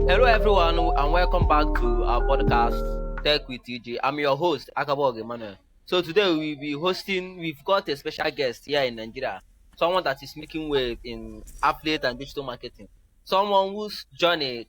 Hello, everyone, and welcome back to our podcast, Tech with TJ. I'm your host, Akabo Emmanuel. So today we'll be hosting. We've got a special guest here in Nigeria, someone that is making wave in affiliate and digital marketing, someone whose journey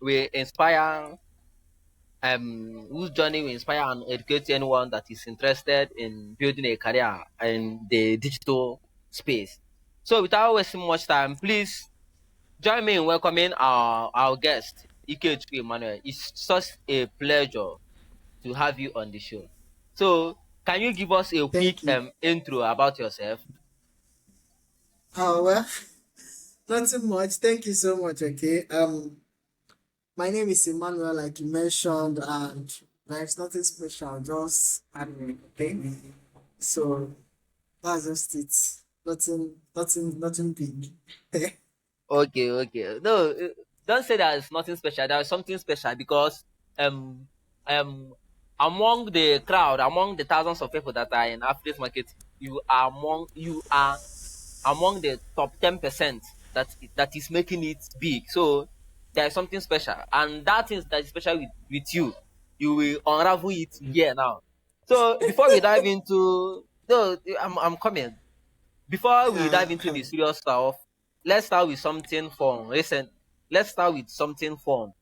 will inspire and educate anyone that is interested in building a career in the digital space. So without wasting much time, please join me in welcoming our guest, Ikechukwu Emmanuel. It's such a pleasure to have you on the show. So, can you give us a quick Thank you. intro about yourself? Well, nothing much. Thank you so much. Okay. My name is Emmanuel, like you mentioned, and there's nothing special, just admin. Okay. So that's just it. Nothing big. Okay, okay. No, don't say that it's nothing special. There is something special because um um among the crowd, among the thousands of people that are in affiliate marketing, you are among the top 10% that is making it big. So there is something special, and that is that is special with you. You will unravel it here now. So before we dive into no, I'm coming. Before we Yeah. dive into the serious stuff, let's start with something fun. Listen, let's start with something fun.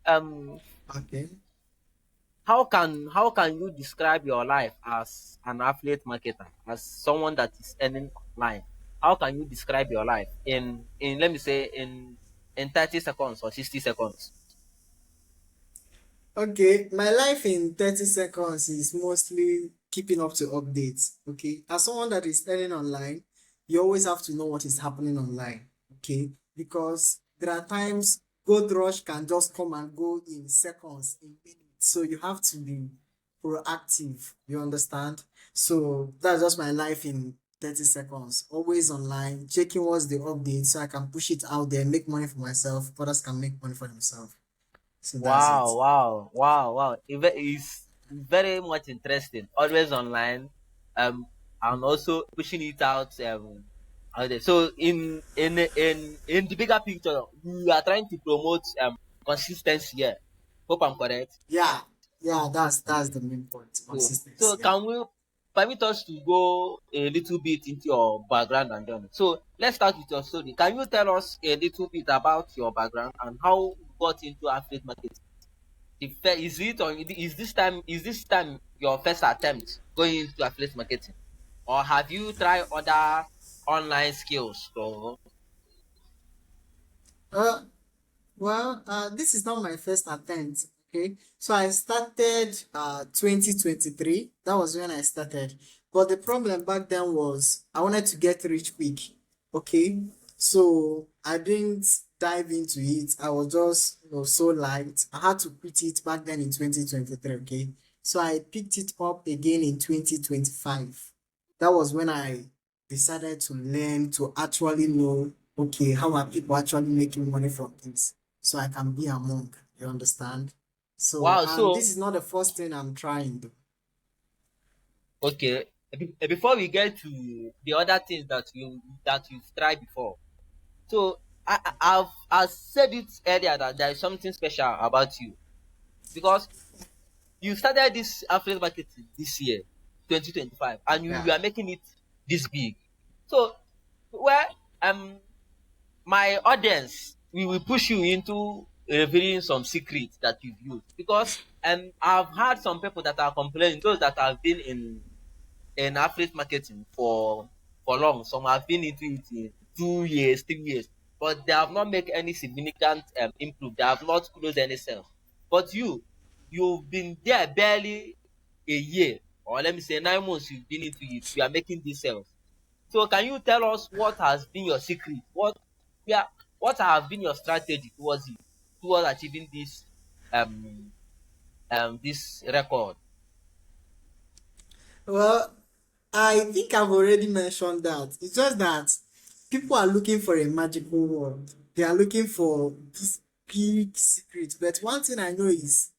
Um, Okay. how can you describe your life as an affiliate marketer, as someone that is earning online? How can you describe your life in let me say in 30 seconds or 60 seconds? Okay. My life in 30 seconds is mostly keeping up to updates. Okay. As someone that is learning online, you always have to know what is happening online. Okay. Because there are times gold rush can just come and go in seconds, in minutes. So you have to be proactive. You understand? So that's just my life in 30 seconds. Always online, checking what's the update so I can push it out there, make money for myself. Others can make money for themselves. So that's it. Wow, wow, wow, wow. It's very much interesting. Always online, um, and also pushing it out there. So in the bigger picture, we are trying to promote consistency here. Hope I'm correct. Yeah, yeah, that's the main point. So Consistency. Yeah. can we permit us to go a little bit into your background and journey? So let's start with your story. Can you tell us a little bit about your background and how you got into affiliate marketing? Is it or is this time your first attempt going into affiliate marketing, or have you tried other online skills? So Uh, this is not my first attempt. Okay, so I started 2023. That was when I started. But the problem back then was I wanted to get rich quick. Okay, so I didn't dive into it. I was just so light. I had to quit it back then in 2023. Okay, so I picked it up again in 2025. That was when I decided to learn to actually know, okay, how are people actually making money from this so I can be among. You understand? So, wow. and So this is not the first thing I'm trying to. okay, before we get to the other things that you've tried before, so I've said it earlier that there is something special about you because you started this affiliate marketing this year, 2025, and you Yeah. are making it this big. So, well, um, my audience, we will push you into revealing some secrets that you've used because I've had some people that are complaining, those that have been in affiliate marketing for long. Some have been into it in 2 years, 3 years, but they have not made any significant improve. They have not closed any sales. But you've been there barely a year, or let me say 9 months. You've been into it. You are making these sales. So can you tell us what has been your secret? Yeah, what have been your strategy towards achieving um this record? Well, I think I've already mentioned that. It's just that people are looking for a magical word. They are looking for this big secret. But one thing I know is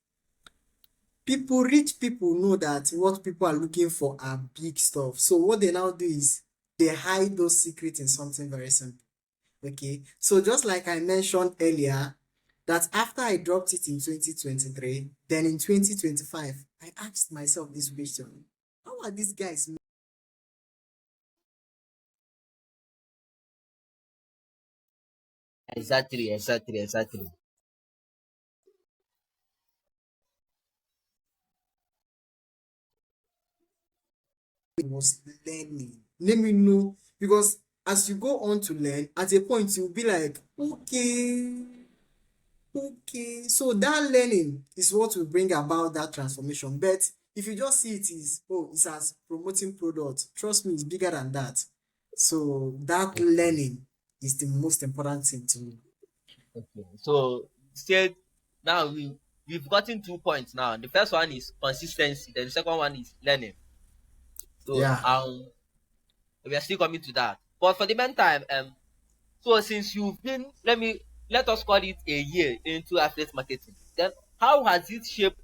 rich people know that what people are looking for are big stuff. So what they now do is they hide those secrets in something very simple. Okay, so just like I mentioned earlier, that after I dropped it in 2023, then in 2025, I asked myself this question: how are these guys Exactly, exactly, exactly. was learning? Let me know, because as you go on to learn, at a point you'll be like, okay, okay. So that learning is what will bring about that transformation. But if you just see it is, oh, it's as promoting product, trust me, it's bigger than that. So that Okay, learning is the most important thing to me. okay. So said now we've gotten 2 points now. The first one is consistency, then the second one is learning. So Yeah. we are still coming to that. But for the meantime, so since you've been, let us call it a year into affiliate marketing, then how has it shaped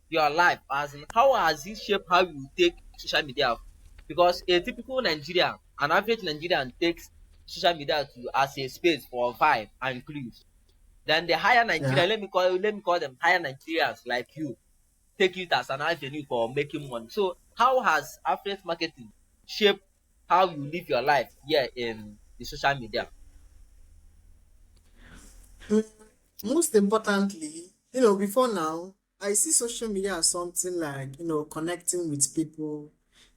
your life? As in, how has it shaped how you take social media? Because a typical Nigerian, an average Nigerian takes social media to as a space for vibe and cruise. Then the higher Yeah. Nigerian, let me call them higher Nigerians like you, take it as an avenue for making money. So how has affiliate marketing shaped how you live your life here in the social media? Mm, most importantly, before now, I see social media as something like, connecting with people,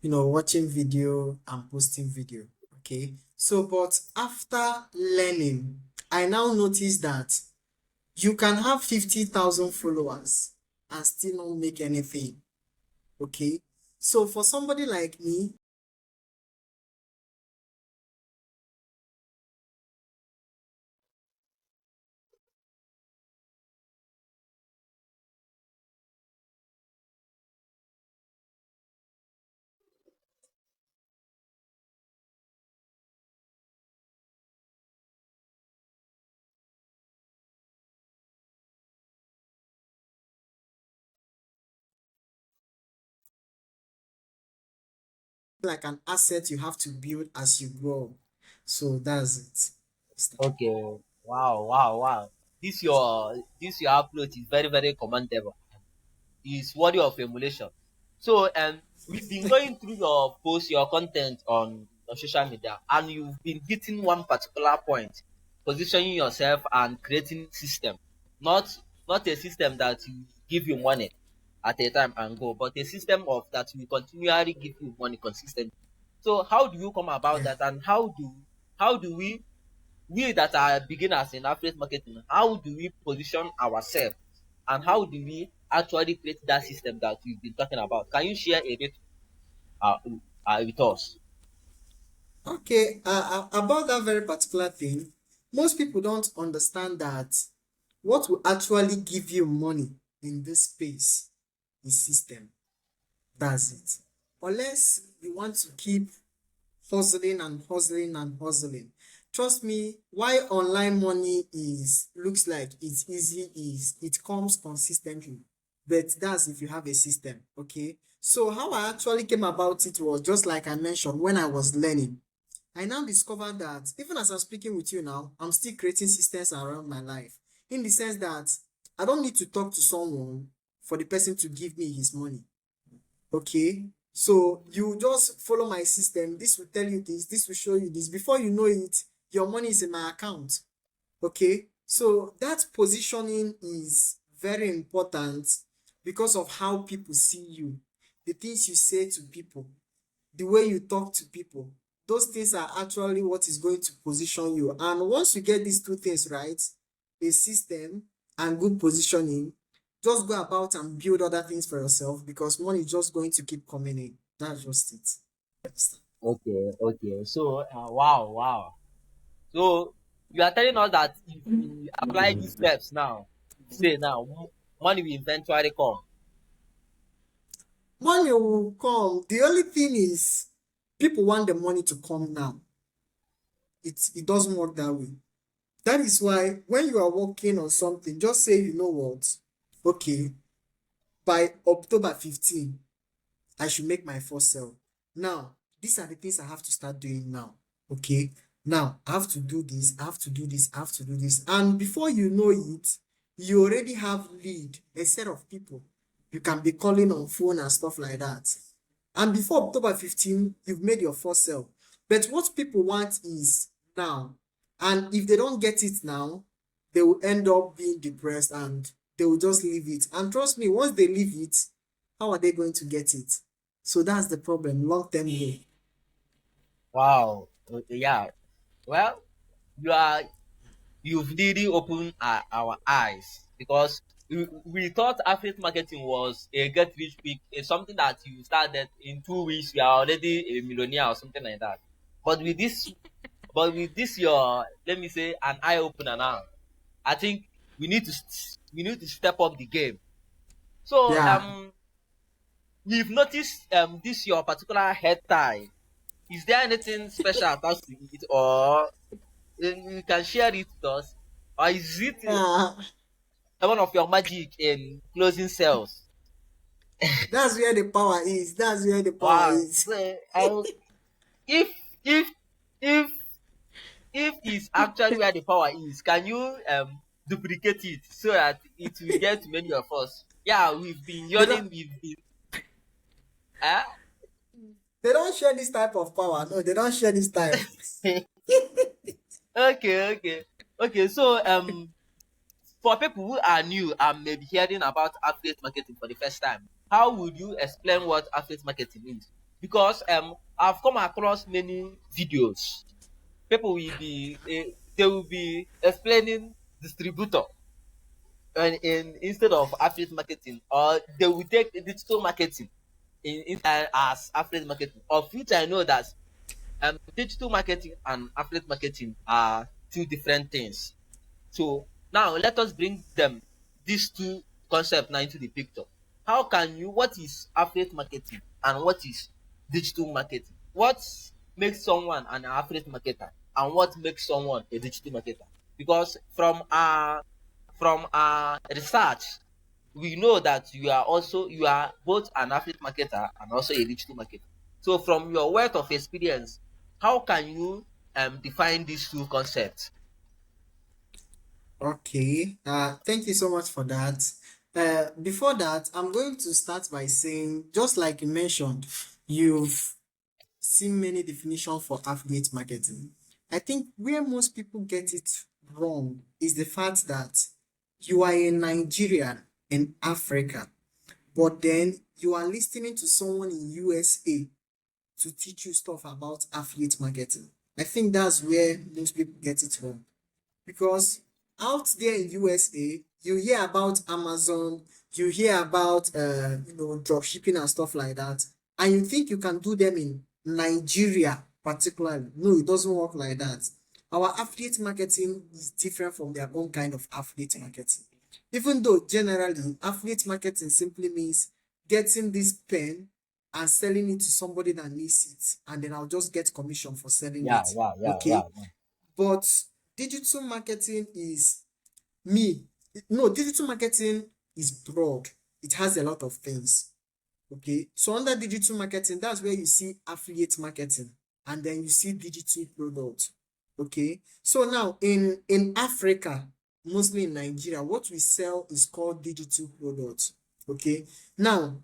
watching video and posting video. Okay. So, but after learning, I now notice that you can have 50,000 followers and still not make anything. Okay. So, for somebody like me, like an asset you have to build as you grow. So, that's it. Okay. Wow, wow, wow. This your approach is very, very commendable. Is worthy of emulation. So we've been going through your posts, your content on social media, and you've been hitting one particular point, positioning yourself and creating system. Not not a system that will give you money at a time and go, but a system of that will continually give you money consistently. So how do you come about Yeah. that, and how do we that are beginners in affiliate marketing, how do we position ourselves, and how do we actually create that system that we've been talking about? Can you share a bit uh, with us? Okay, about that very particular thing, most people don't understand that what will actually give you money in this space is system. That's it. Unless you want to keep hustling and hustling and hustling. Trust me, why online money is looks like it's easy is it comes consistently. But that's if you have a system, okay? So how I actually came about it was just like I mentioned when I was learning. I now discovered that even as I'm speaking with you now, I'm still creating systems around my life. In the sense that I don't need to talk to someone for the person to give me his money. Okay. So you just follow my system. This will tell you this will show you this. Before you know it, your money is in my account. Okay. So that positioning is very important because of how people see you, the things you say to people, the way you talk to people. Those things are actually what is going to position you. And once you get these two things right, a system and good positioning, just go about and build other things for yourself because money is just going to keep coming in. That's just it. Okay, okay. So wow, wow. So you are telling us that if we apply these steps now, say now, money will eventually come. Money will come. The only thing is, people want the money to come now. It doesn't work that way. That is why when you are working on something, just say, you know what? Okay, by October 15, I should make my first sale. Now, these are the things I have to start doing now. Okay. Now I have to do this, I have to do this, I have to do this. And before you know it, you already have lead a set of people you can be calling on phone and stuff like that. And before October 15, you've made your first sale. But what people want is now. And if they don't get it now, they will end up being depressed and they will just leave it. And trust me, once they leave it, how are they going to get it? So that's the problem, long term goal. Wow. Okay, yeah. Well, you are you've really opened our eyes because we thought affiliate marketing was a get rich quick, something that you started in 2 weeks, you are already a millionaire or something like that. But with this, your, let me say, an eye opener now. I think we need to step up the game. So Yeah. we've noticed this your particular head tie. Is there anything special attached to it, or you can share it with us, or is it Yeah. one of your magic in closing sales? That's where the power is. That's where the power Wow. is. So, if if if if it's actually where the power is, can you duplicate it so that it will get to many of us? Yeah, we've been They don't yawning. We've been. Uh, they don't share this type of power. No, they don't share this type. okay, okay, okay. So for people who are new and maybe hearing about affiliate marketing for the first time, how would you explain what affiliate marketing is? Because I've come across many videos. People will be they will be explaining distributor and in instead of affiliate marketing, or they will take digital marketing as affiliate marketing. Of which I know that digital marketing and affiliate marketing are two different things. So now let us bring them these two concepts now into the picture. How can you what is affiliate marketing and what is digital marketing? What makes someone an affiliate marketer and what makes someone a digital marketer? Because from our research, we know that you are both an affiliate marketer and also a digital marketer. So from your wealth of experience, how can you define these two concepts? Okay. Thank you so much for that. Before that, I'm going to start by saying, just like you mentioned, you've seen many definitions for affiliate marketing. I think where most people get it wrong is the fact that you are a Nigerian in Africa, but then you are listening to someone in USA to teach you stuff about affiliate marketing. I think that's where most people get it wrong. Because out there in USA, you hear about Amazon, you hear about drop shipping and stuff like that, and you think you can do them in Nigeria particularly. No, it doesn't work like that. Our affiliate marketing is different from their own kind of affiliate marketing. Even though generally affiliate marketing simply means getting this pen and selling it to somebody that needs it, and then I'll just get commission for selling Yeah, it. yeah, yeah, yeah, Okay. But digital marketing is me. No, digital marketing is broad. It has a lot of things. Okay. So under digital marketing, that's where you see affiliate marketing and then you see digital product. Okay. So now in Africa, mostly in Nigeria, what we sell is called digital products. Okay. Now,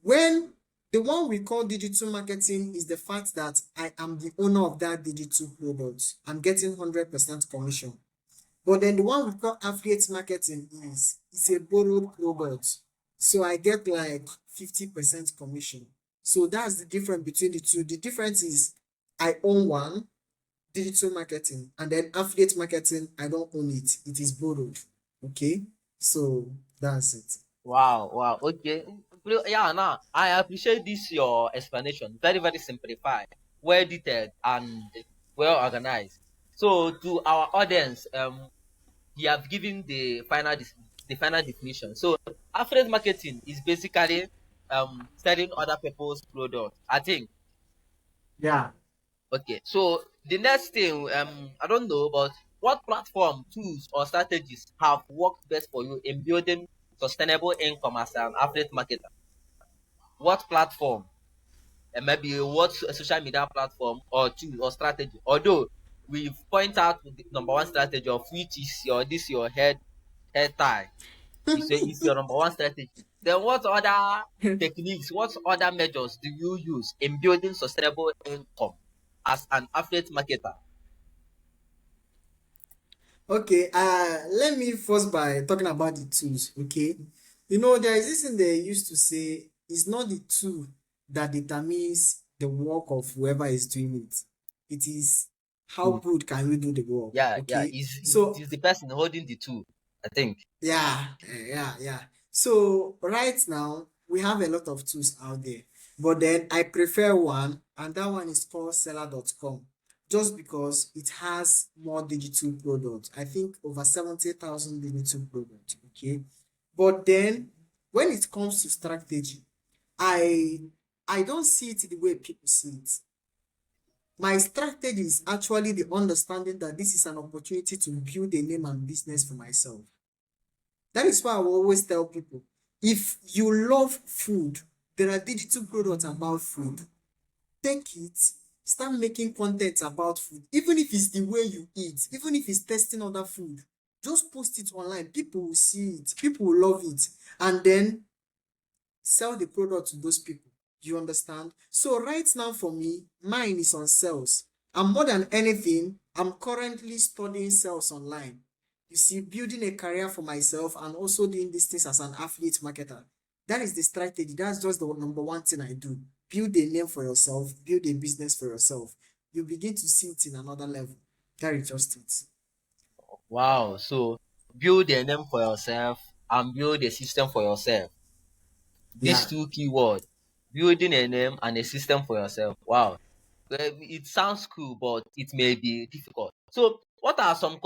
when the one we call digital marketing is the fact that I am the owner of that digital product. I'm getting 100% commission. But then the one we call affiliate marketing is it's a borrowed product. So I get like 50% commission. So that's the difference between the two. The difference is I own one, digital marketing, and then affiliate marketing, I don't own it. It is borrowed. Okay. So that's it. Wow, wow. Okay. Yeah, now I appreciate this your explanation. Very, very simplified, well detailed, and well organized. So to our audience, you have given the final definition. So affiliate marketing is basically selling other people's products. I think. Yeah. Okay. So the next thing, I don't know, but what platform, tools, or strategies have worked best for you in building sustainable income as an affiliate marketer? What platform? maybe what social media platform or tool or strategy. Although we point out the number one strategy of which is your head tie. It's your number one strategy. Then what other techniques, what other measures do you use in building sustainable income as an affiliate marketer? Okay, let me first by talking about the tools. Okay, there is this thing they used to say: it's not the tool that determines the work of whoever is doing it. It is how Good. good can you do the work. Yeah. Okay, It so is the person holding the tool, I think. yeah. So right now we have a lot of tools out there, but then I prefer one, and that one is called seller.com, just because it has more digital products. I think over 70,000 digital products. Okay, but then when it comes to strategy, I I don't see it the way people see it. My strategy is actually the understanding that this is an opportunity to build a name and business for myself. That is why I will always tell people, if you love food, there are digital products about food. Take it, start making content about food, even if it's the way you eat, even if it's testing other food. Just post it online. People will see it, people will love it, and then sell the product to those people. You understand? So right now for me, mine is on sales. And more than anything, I'm currently studying sales online. You see, building a career for myself and also doing these things as an affiliate marketer. That is the strategy. That's just the number one thing I do. Build a name for yourself, build a business for yourself. You begin to see it in another level. That is just it. Wow. So build a name for yourself and build a system for yourself. These Yeah. two keywords, building a name and a system for yourself. Wow. Well, it sounds cool, but it may be difficult. So what are some